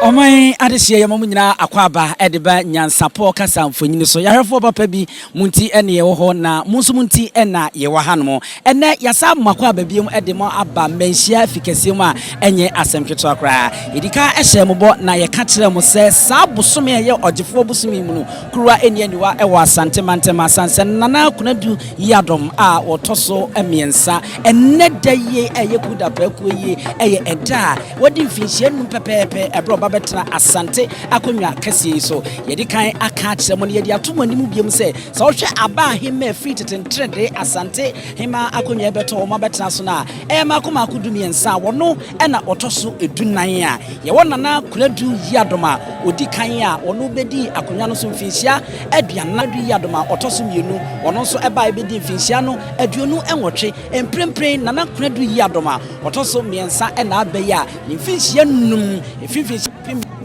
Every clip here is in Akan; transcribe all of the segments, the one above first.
Omai adehye yamamu nyina akwaba edeba NYANSAPO kasa mfonyini so yarefo papa bi munti ene ye ho na munso munti ena ye wa hanom ene yasa makwaba bi mu edemo aba menhia fikese mu a enye asemtweto akra edika ehye mbo na ye ka kire mu se sa bosome ye ogefo bosome mu no kurwa eni aniwa ewa asante mantema sanse nana kunadu yadom a wotoso emiensa enne daye eye kuda paku ye eye eda wodi mfinhia nu pepepe ebro betra asante akonwa kase so yedi kan aka kire mo yedi atomo anim biem se so hwe aba HEMAA free trende asante HEMAA akonwa beto mo betra so na makoma akudumi ensa wono ena otoso edunan a ye wona na kunadu yadoma odi kan a wono bedi akonwa no so mfinhia aduana du yadoma otoso mienu wono so eba bedi mfinhia no aduonu enwotwe emprempren nana kunadu yadoma otoso miensa ena abeya mfinhia num efifinhia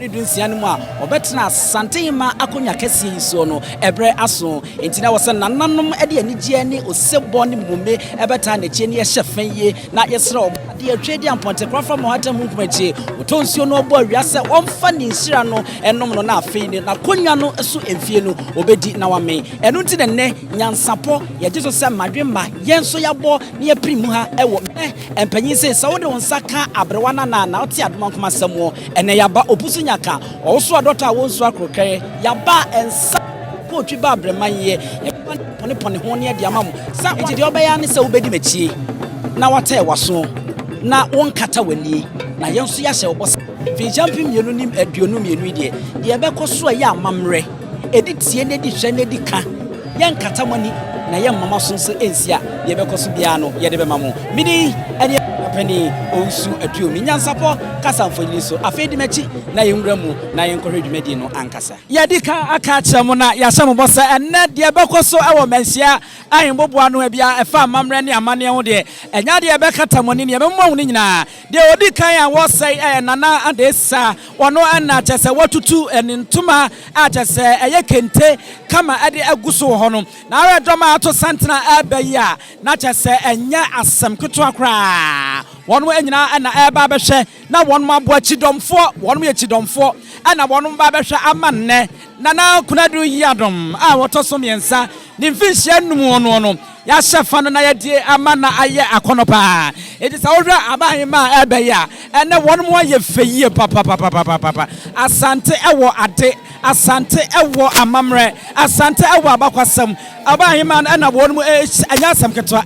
ni dunsian mu a obetena Asantehemaa akonwa kase yiso no ebre aso entina wose nananom ede anigye ni osebɔ ni mume ebeta na chie ni ehyefen ye na yesra de atwedi amponte krafa mo hata mu nkumachi otonsuo no obo awiase omfa ni nhira no enom no na afei ni na konwa no so emfie no obedi na wame enu nti ne NYANSAPO ye giso se madwemma yenso yabɔ ne yeprimu ha ewo empanyin se sa wode wonsa ka abrewa na ote adoma nkoma samo ene yaba opusu nyaka oso adota wonso akrokere yaba ensa ko twi ba abreman ye pone ho ne de amamu sa enti de obeya ne se obedi machie na wata waso na wonkata wani na yenso ya hye obos fi champion mienu nim aduonu mienu de bekoso ya amamre edi tie ne di hwe ne di ka yenkata mani na yemmama sonso ensia de bekoso bia no ye de be mamu mini ene Penny Osu Aduomi NYANSAPO kasa mfonyini so afedi mechi na yenwura mu na yenkohwe dwumadi no ankasa yadika aka kyeremo na yasam bosa enne de bekoso ewo manhia ayemboboa no bia efa amamre ne amane ho de enya de bekata moni ne bemmo hu nyina de odi kan a wosai nana adesa wono ana kyese watutu enintuma a kyese eye kente kama ade aguso ho no na awedoma ato santena abayi a na kyese enya asem keto akra wonu enyina na eba behwe na wonu mabo Kyidom wonu ye Kyidom ana wonu ba behwe amanne nana kunadu yadom a wotoso miensa ni mfinhia num wono no ya shefa no na yedie amana aye akonopa edi sa wodwa abahema eba ya ene wonu mo ye feyie papa asante ewo ade asante ewo amamre asante ewo abakwasam abahema na wonu mo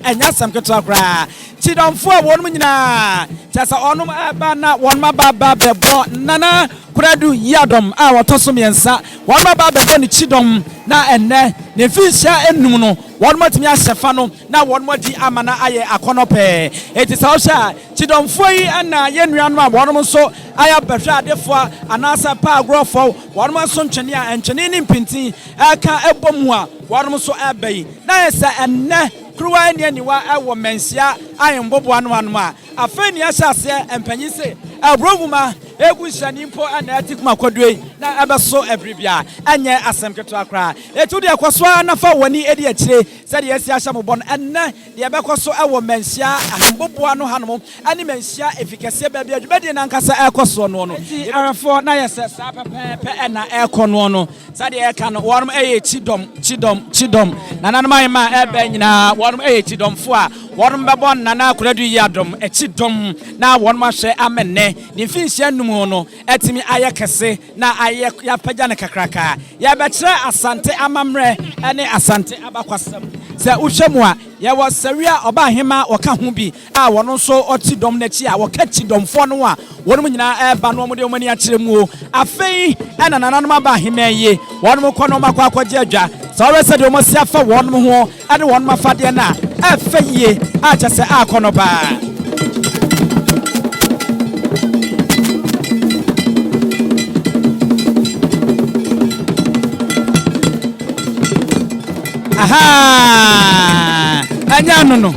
anyasam ketwa kra Kyidom wonu nyina tasa onum eba na wonu baba bebo nana kuradu yadom a wotoso miensa wonu baba bebo ni Kyidom na enne ne mfinhia enum no wonu matimi ahyefa no na wonu madi amana aye akonope eti sa osha Kyidom yi ana yenuanu a wonu so aya behwe adefo anasa pa agrofo wonu so ntwene a ntwene ni mpinti aka ebomu a wonu so abai na yesa enne kruwa ni aniwa ewo mensia ayembobo anu a afeni ahyase empanyi se abroguma egu hyani mpo ana atikuma kwadue na abeso ebribia anye asem keto akra etu de ekoso na fa wani edi akire se de yesi ahya mobon enne de bekoso ewo mensia ayembobo anu hanom ani mensia efikese bia adwubedi na nkasa ekoso no ti arafo na yese sa pepe na ekono no sa de eka no wonom eye Kyidom nananum ayema ebe nyina wonom eye Kyidom a wonom bebon nana kuradu yadom Kyidom na wonom ahwe amenne ni mfinhia num no etimi aye kese na aye yapagya ne kakraka ya bekire asante amamre ene asante abakwasam se uhwemu a ye wo sawia oba HEMAA woka ho bi a wono so Kyidom na chi a woka Kyidom no a wonom nyina eba no mo de omani akire mu afei ena nananom aba HEMAA ye wonom kono makwa akwaje adwa so we se de omo sia fa wonom ho ade wonom afade na afeye a kyese akono ba aha anya no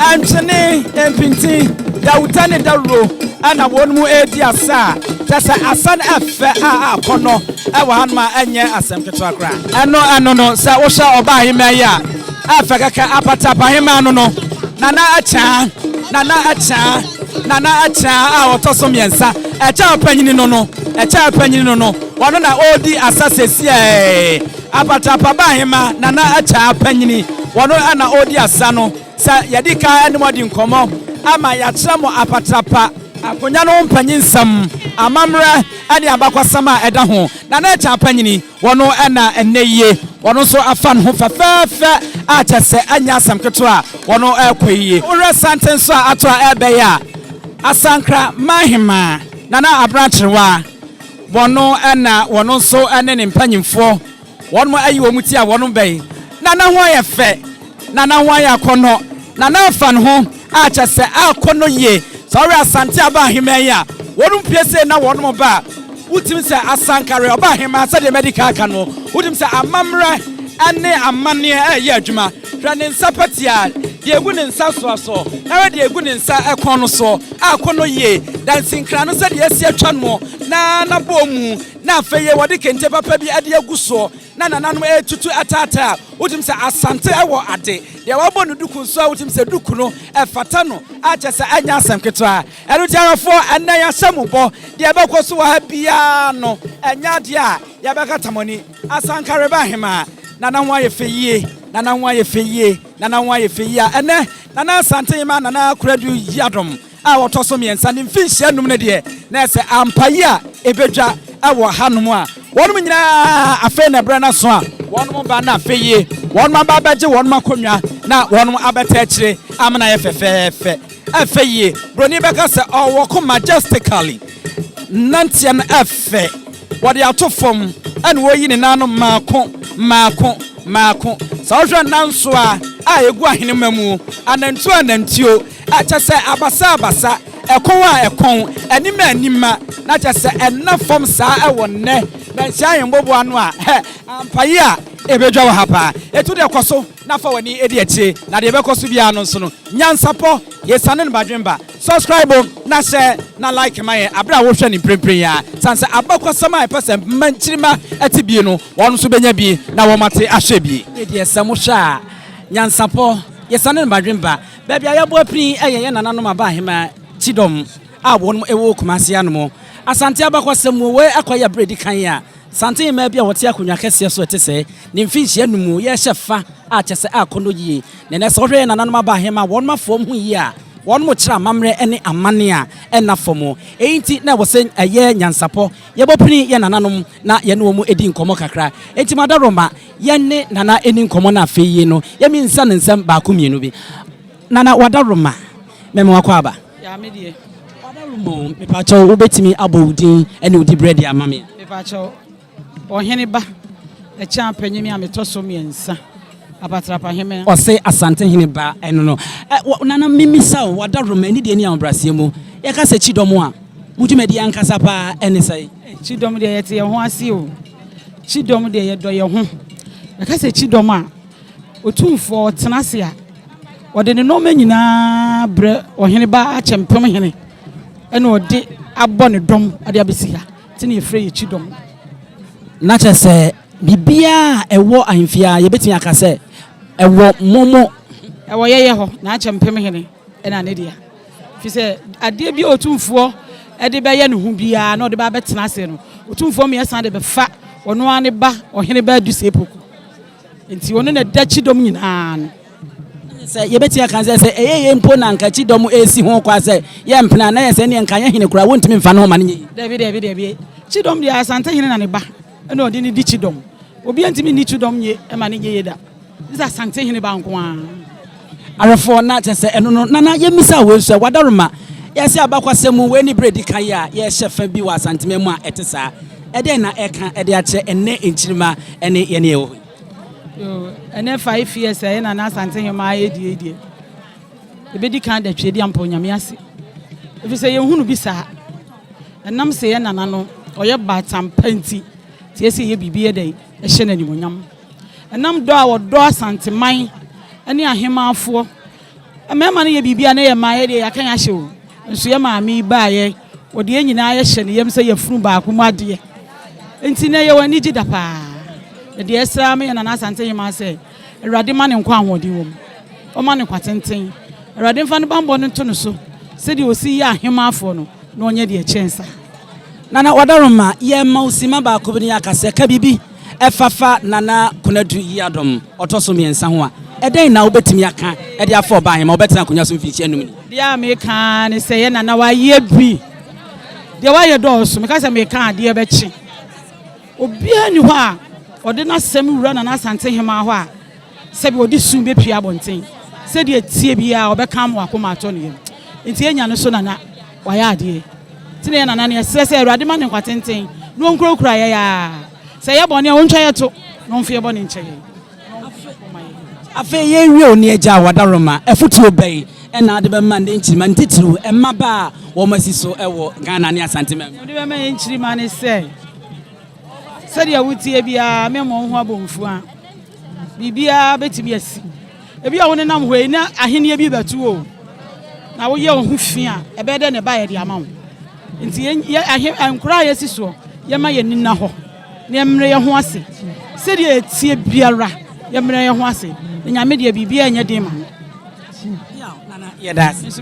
antene empinti ya utane dawro ana wonmu edi asa tasa asan afa a akono ewa hanma anye asem keto akra eno no sa wo sha oba HEMAA ya afa kaka APATRAPA HEMAA no nana acha Nana Achiaa otoso miensa Achiaa Panin no Achiaa Panin no wano na odi asase APATRAPA ba HEMAA Nana Achiaa Panin wano ana odi asano sa yadika animodi nkomo ama yatramo APATRAPA akonya no mpanyinsam amamra ani abakwasama eda ho Nana Achiaa Panin wano ana eneye wano so afan ho fafefe achese anya asam keto a wano ekwaye ora sentence so ato ebeya asankra mahema Nana abranchrewa wano ana wano so ene ne mpanyimfo wano ayi wo muti a wano bɛyi Nana ho ayefe Nana ho ayakono Nana afan ho achese akono ye sorry Asante aba HEMAA ya wano mpiese na wano ba utim se asankare oba HEMAA se de medical kano utim se amamra ane amane ye adwuma hwane nsapatia de egu ne nsa so na we de egu ne nsa ekon no so akono ye dancing kra no se de esi atwa no na bomu na afeye wode kente papa bi ade agu so na nananom etutu atata utim se Asante ewo ade de wabo no duku so utim se duku no efata no achese anya asem keto a erutiarafo ena ya samubo de ebekwoso wa ha bia no enya de a ya beka tamoni asankare ba HEMAA Nana ho ayefeye Nana ho ayefeye Nana ho ayefeye ene Nana Asantehemaa Nana kuradu yadom a wotoso miensa ne mfinhia num ne de na ese ampaye a ebedwa awo hanom a wonum nyina afe na brana so a wonum ba na afeye wonum ba baje wonum akonwa na wonum abeta akire amana ye fefefe afeye broni beka se owo majestically nantian afe wode atofom ane woyi ne nanom maako sawhwe nanso a egu ahenema mu anantio achese abasa ekon anima na chese enafom saa ewonne mensia yembobo anu a ampaye a ebedwa wo hapa etu de koso na fa wani edi achi na de bekoso bia no so no nyansapo yesane no badwemba subscribe na share na like my abra wo hwe ni prempren ya sanse abakwasama epese manchirima atibie no won so benya bi na wo mate ahwe bi edi esamo hwa nyansapo yesane no badwemba baabi ayabo apri eye nananom aba HEMAA Kyidom a won ewo kumase anmo Asante abakwasam we akoya bredi kan ya Asantehemaa bia wote akonwa kese so etese ne mfinhia numu ye hyefa a chese akono yie ne ne so hwe nananom aba HEMAA won mafom hu yie a won mo kira mamre ene amane a ena fomo enti na wosen eye nyansapo ye bopini ye nananom na ye ne wo mu edi nkomo kakra enti madaroma ye ne nana eni nkomo na afeye no ye mi nsa ne nsam ba ko mienu bi nana wadaroma meme wakwaba ya medie wadaromo me pacho wo betimi abodin ene odi bread ya mame me pacho Oheneba Achiaa Panin ametoso miensa APATRAPA HEMAA ose Asantehemaa eno no nana mimisa wadaroma eni de ni ambrasie mu ye ka se Kyidom a mudumedi ankasa pa ene sai Kyidom de yete ye ho ase o Kyidom de ye do ye ho ye ka se Kyidom a otumfo tenase a wode ne no manyina bre Oheneba achempem hene ene ode abɔ ne dom ade abesiha tine ye frɛ ye Kyidom na chese bibia ewo ahemfia ye betimi aka se ewo momo ewo yeye ho na achempem hene ena ne dia fi se ade bi otumfo ede be ye ne hu bia na ode ba betena ase no otumfo me yesa de be fa ono ane ba Oheneba aduse epoku enti ono na da Kyidom nyina no se ye betimi aka se eye mpo na nka Kyidom esi ho kwa se ye mpena na ye se ne nka ye hene kura wontimi mfa no ma ne nyi David Kyidom dia Asante hene na ne ba eno odi ni di Kyidom obi antimi ni Kyidom nye e ma ne ye da this Asante hene ba nko a arefo na chese eno no nana ye misa we so wadaroma ye se abakwasem we ni bredi kan ya ye hyefa bi wa Asantehemaa a etesa ede na eka ede ache enne enchirima ene ye ne yo ene 5 years e na Asantehemaa edie ebedi kan da twedi ampo nyame ase efi se ye hunu bi sa enam se ye nana no oye batampanti tie se ye bibie dai e hye na nimonyam enam do a wodo Asanteman ene ahemaafo emema ne ye bibia na ye maaye de yakan ya hye o nso ye maami baaye wode ye nyina ye hye ne yem se ye funu ba ko made enti na ye wani gida pa de esra me na Asantehemaa se Awurade ma ne nkwa ahodi wom o ma ne kwatenten Awurade mfa no bambɔ no to no so sɛdeɛ osi yɛ ahema afɔ no na ɔnyɛ deɛ kyɛnsa Nana wadaroma ye mausima ba ko bi akase ka bibi efafa nana kunadu yadom otoso miensa ho a eden na obetimi aka e de afọ ba ahema obetena konya so mfichi anum ni dia me ka ne sɛ yɛ nana wa ye bi dia wa yɛ dɔɔso me ka sɛ me ka de be kyi obia ni hɔ a ɔde na sɛm wura na Asantehemaa hɔ a sɛ bi ɔde sum be pia bonten sɛ de tie bia ɔbɛka mo akoma atɔ ne yam nti enya no so nana wa yɛ ade tine nana ne sɛ Awurade ma ne kwatenten no nkrokura yɛ ya sɛ yɛ bɔne a wontwa yɛ to no mfie bɔne nkyɛ yɛ afa ye wi oni agya wadaroma efutu obey na de be ma de nchirima ntitiru emma ba wo masi so ewo Ghana ne Asantehemaa de be ma nchirima ne sɛ de awutie bia me mo ho abomfu a bibia betimi asi ebia wo ne nam hoi na ahene bi batu o na wo ye wo ho fi a ebe de ne ba ye de ama wo nti ye ankura ye siso ye ma ye nina ho ne emre ye ho ase sɛ de etie biara ye mre ye ho ase nyame de bibia nya de ma yeah, that's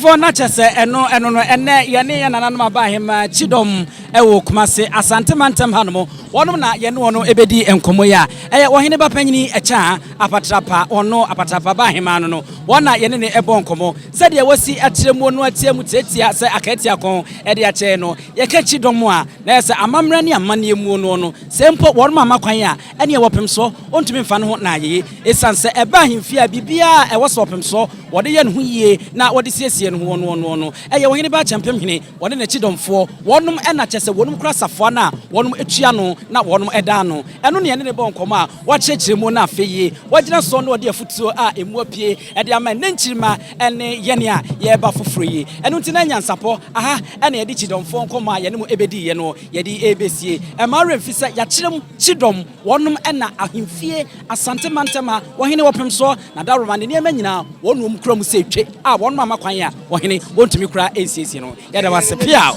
for not just no ene ye ne ye nana no aba hema Kyidom ewo kumase Asante mantem hanmo wonom na ye ne wono ebedi enkomo ya Oheneba Panyini Achiaa APATRAPA ono APATRAPA ba hema no wona ye ne ebo nkomo se de wasi atremu no atiemu tetia se akatia kon e de ache no ye ka Kyidom a na se amamra ne amane mu no se mpo wonom amakwan a ene ye wopem so ontumi mfa no ho na ye esanse eba hemfia bibia e woso wopem so wode ye no ye na wode siesie no no eye Oheneba champem hene wode na Kyidomfo wonom ena kyese wonom kura safo na wonom etua no na wonom eda no eno ne ne bon koma wa kyekiremu na afeye wagina so no wode afutuo a emu apie ede ama ne nkyirima ene ye ne a ye ba foforo yi eno nti na NYANSAPO aha ena ye de Kyidomfo nkoma ye ne mu ebedi ye no ye de ebesie e ma remfisa ya kyerem Kyidom wonom ena ahemfie Asante mantema wohene wopem so na daroma ne ne nyina wonom kura mu se twe a wonom amakwan ya wohene wontumi kura ensiesie no ye da wasepia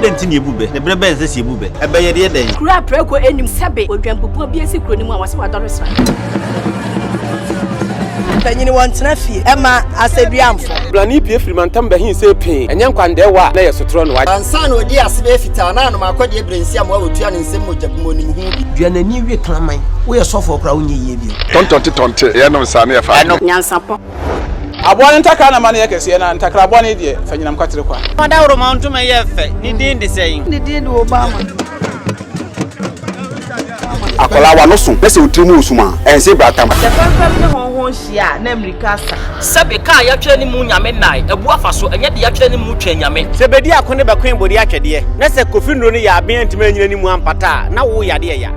dentini ebube ne brebe nse si ebube ebe ye de den kura preko enim sebe odwampopo bi esi kuro ni mu a wase wadoro sra tanyini wantena fie ema aseduamfo blani pie frimantam behin se pin enye nkwande wa na yesotro no wa ansa na odi asebe fita na no akode ebrensi am wa wotua ne nsem mojabumo ni hu bi duanani wie klaman wo ye sofo kra wo nye ye bi tontonte ye no sa na ye fa NYANSAPO abone ntakra na mane ye kese na ntakra abone de fanyinam kwatere kwa wada woro ntuma ye fe ni din de sey ni din de Obama akola wa no so pese utrimu usuma ense bratam the first ne honhon hia na America sebe ka ya twere ni mu nyame nai ebu afaso enye de ya twere ni mu twa nyame sebedi akone bekwen bodi atwede na se kofi nro ne ya aben ntima nyina ni mu ampata na wo yade ya